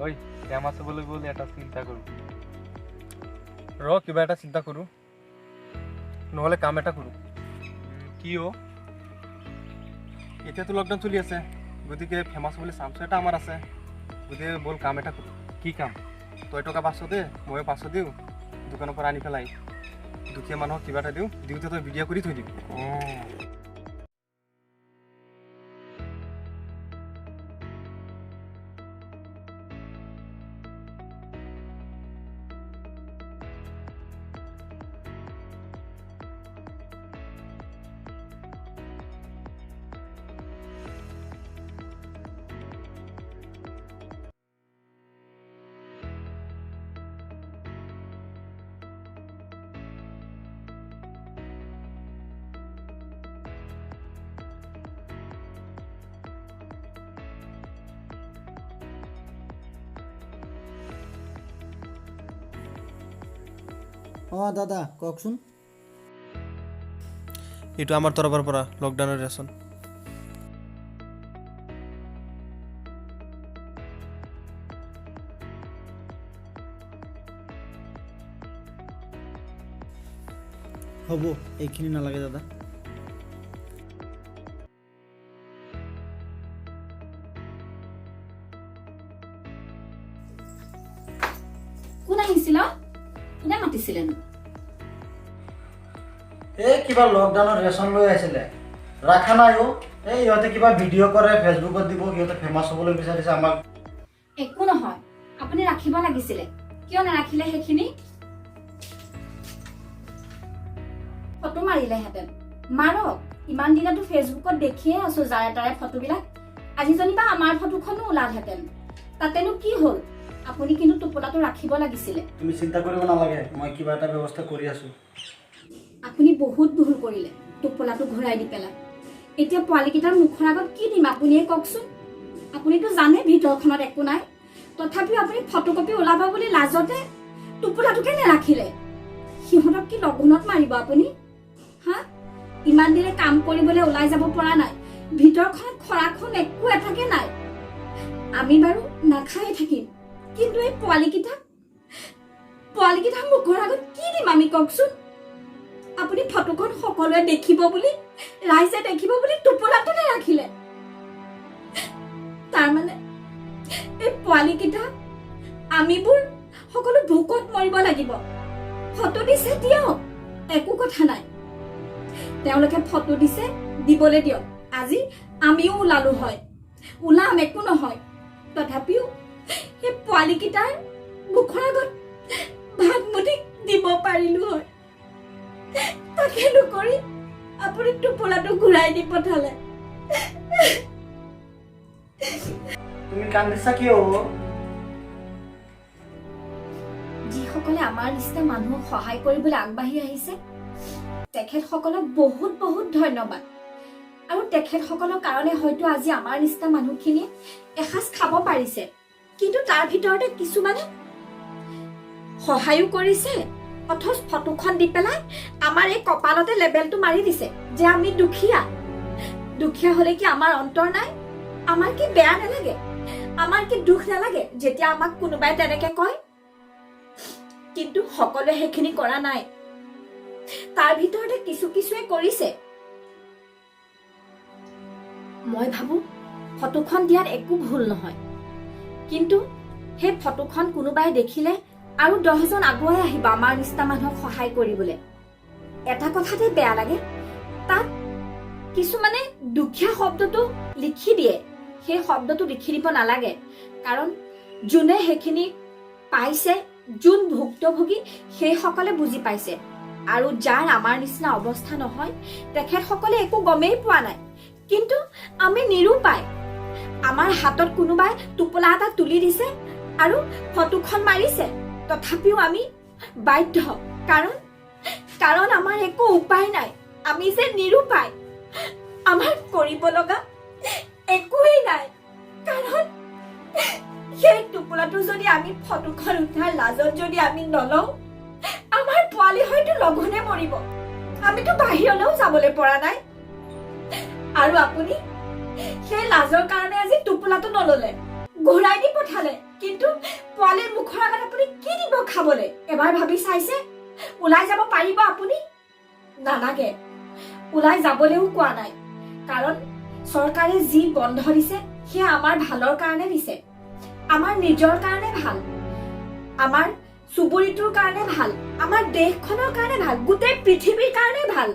ওই ফেমাস বলে বলে এটা চিন্তা কৰব কিবা এটা চিন্তা কৰো নহলে কাম এটা কৰো কি ও এতিয়াতো লকডাউন চলি আছে গতিকে ফেমাস বুলি চান্স এটা আমাৰ আছে গতিকে বল কাম এটা কৰো কি কাম তই টকা 500 দে মই 500 দিওঁ দোকানৰ পৰা আনি পেলাই দুখীয়া মানুহক কিবা এটা দিওঁ দিওঁতে তই ভিডিঅ' কৰি থৈ দিবি দাদা কওকচোন এইটো আমাৰ তৰফৰ পৰা লকডাউনৰ ৰেচন হ'ব এইখিনি নালাগে দাদা কোন আহিছিল কোনে মাতিছিলেনো এই কিবা লকডাউনৰ ৰেচন লৈ আহিছিলে ৰাখা নাই এই ইহঁতে কিবা ভিডিঅ' কৰে ফেচবুকত দিব সিহঁতে ফেমাছ হ'বলৈ বিচাৰিছে আমাক একো নহয় আপুনি ৰাখিব লাগিছিলে কিয় নাৰাখিলে সেইখিনি ফটো মাৰিলেহেঁতেন মাৰক ইমান দিনতো ফেচবুকত দেখিয়ে আছো যাৰে তাৰে ফটোবিলাক আজি জনিবা আমাৰ ফটোখনো ওলালহেঁতেন তাতেনো কি হ'ল আপুনি কিন্তু টোপোলাটো ৰাখিব লাগিছিলে তুমি চিন্তা কৰিব নালাগে মই কিবা এটা ব্যৱস্থা কৰি আছো আপুনি বহুত ভুল কৰিলে টোপোলাটো ঘূৰাই দি পেলাই এতিয়া পোৱালিকেইটাৰ মুখৰ আগত কি দিম আপুনিয়ে কওকচোন আপুনিতো জানে ভিতৰখনত একো নাই তথাপিও আপুনি ফটোকপি ওলাব বুলি লাজতে টোপোলাটোকে নাৰাখিলে সিহঁতক কি লগুণত মাৰিব আপুনি হা ইমান দিনে কাম কৰিবলৈ ওলাই যাব পৰা নাই ভিতৰখনত খৰাখন একো এটাকে নাই আমি বাৰু নাখাই থাকিম কিন্তু এই পোৱালিকেইটা মুখৰ আগত কি দিম আমি কওকচোন আপুনি ফটোখন সকলোৱে দেখিব বুলি ৰাইজে দেখিব বুলি টোপোলাটো নাৰাখিলে তাৰমানে এই পোৱালিকেইটা আমিবোৰ সকলো ভোকত মৰিব লাগিব ফটো দিছে দিয়ক একো কথা নাই তেওঁলোকে ফটো দিছে দিবলৈ দিয়ক আজি আমিও ওলালো হয় ওলাম একো নহয় তথাপিও এই পোৱালিকেইটাৰ মুখৰ আগত ভাত মুঠি দিব পাৰিলো হয় তাকে নকৰি আপুনি টোপোলাটো ঘূৰাই দি পঠালে তুমি কান্দিছা কিয় যিসকলে আমাৰ নিচিনা মানুহক সহায় কৰিবলৈ আগবাঢ়ি আহিছে তেখেতসকলক বহুত বহুত ধন্যবাদ আৰু তেখেতসকলৰ কাৰণে হয়তো আজি আমাৰ নিচিনা মানুহখিনিয়ে এসাঁজ খাব পাৰিছে কিন্তু তাৰ ভিতৰতে কিছুমানে সহায়ো কৰিছে অথচ ফটোখন দি পেলাই আমাৰ এই কপালতে লেবেলটো মাৰি দিছে যে আমি দুখীয়া হলে কি আমাৰ অন্তৰ নাই আমাৰ কি বেয়া নালাগে আমাৰ কি দুখ নালাগে যেতিয়া আমাক কোনোবাই তেনেকে কয় কিন্তু সকলোৱে সেইখিনি কৰা নাই তাৰ ভিতৰতে কিছুৱে কৰিছে মই ভাবো ফটোখন দিয়াত একো ভুল নহয় কিন্তু সেই ফটোখন কোনোবাই দেখিলে আৰু 10 জন আগুৱাই আহিব আমাৰ নিচিনা মানুহক সহায় কৰিবলৈ এটা কথাতে বেয়া লাগে তাত কিছুমানে দুখীয়া শব্দটো লিখি দিয়ে সেই শব্দটো লিখি দিব নালাগে কাৰণ যোনে সেইখিনি পাইছে যোন ভুক্তভোগী সেই সকলে বুজি পাইছে আৰু যাৰ আমাৰ নিচিনা অৱস্থা নহয় তেখেতসকলে একো গমেই পোৱা নাই কিন্তু আমি নিৰুপায় আমাৰ হাতত কোনোবাই টোপোলা এটা তুলি দিছে আৰু ফটোখন মাৰিছে তথাপিও আমি বাধ্য কাৰণ আমাৰ একো উপায় নাই আমি যে নিৰুপায় আমাৰ কৰিব লগা একোৱেই নাই কাৰণ সেই টোপোলাটো যদি আমি ফটোখন উঠাৰ লাজত যদি আমি নলওঁ আমাৰ পোৱালি হয়তো লঘোণে মৰিব আমিতো বাহিৰলৈও যাবলৈ পৰা নাই আৰু আপুনি সেই লাজৰ কাৰণে আজি টোপোলাটো নললে ঘূৰাই দি পঠালে কিন্তু পোৱালিৰ মুখৰ আগত আপুনি কি দিব খাবলৈ এবাৰ ভাবি চাইছে ওলাই যাব পাৰিব আপুনি নালাগে ওলাই যাবলৈও কোৱা নাই কাৰণ চৰকাৰে যি বন্ধ দিছে সেয়া আমাৰ ভালৰ কাৰণে দিছে আমাৰ নিজৰ কাৰণে ভাল আমাৰ চুবুৰীটোৰ কাৰণে ভাল আমাৰ দেশখনৰ কাৰণে ভাল গোটেই পৃথিৱীৰ কাৰণে ভাল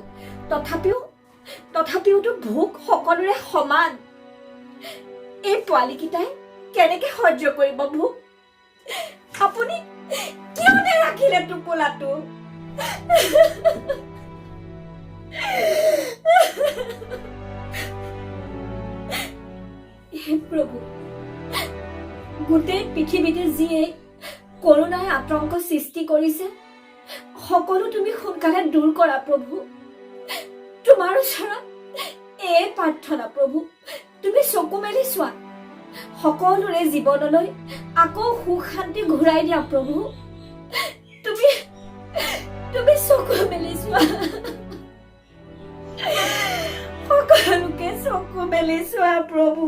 তথাপিওতো ভোক সকলোৰে সমান এই পোৱালিকেইটাই কেনেকে সহ্য কৰিব ভোক আপুনি কিয় নাৰাখিলে টোপোলাটো হে প্ৰভু গোটেই পৃথিৱীতে যিয়ে কৰোণাই আতংক সৃষ্টি কৰিছে সকলো তুমি সোনকালে দূৰ কৰা প্ৰভু তোমাৰ ওচৰত এই প্ৰাৰ্থনা প্ৰভু তুমি চকু মেলি চোৱা সকলোৰে জীৱনলৈ আকৌ সুখ শান্তি ঘূৰাই দিয়া প্ৰভু তুমি চকু মেলি চোৱা সকলোকে চকু মেলি চোৱা প্ৰভু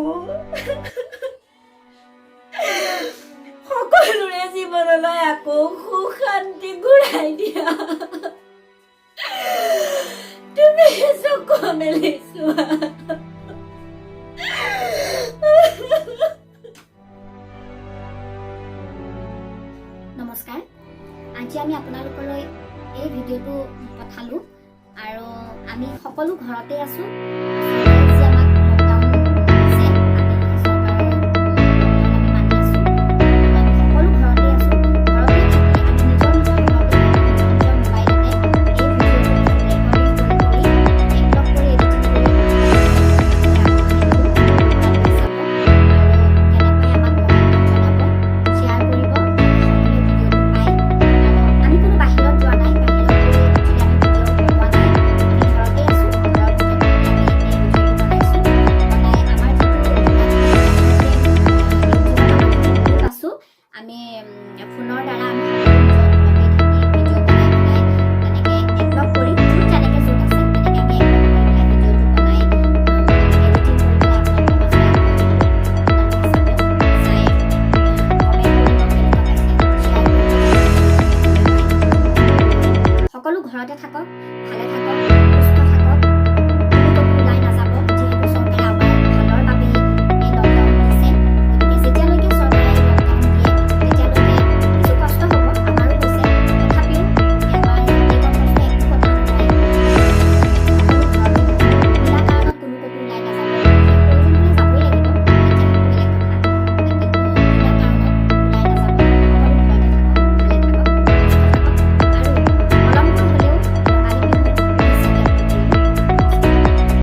সকলোৰে জীৱনলৈ আকৌ সুখ শান্তি ঘূৰাই দিয়া তুমি চকু মেলি চোৱা নমস্কাৰ আজি আমি আপোনালোকলৈ এই ভিডিঅ'টো পঠালোঁ আৰু আমি সকলো ঘৰতে আছোঁ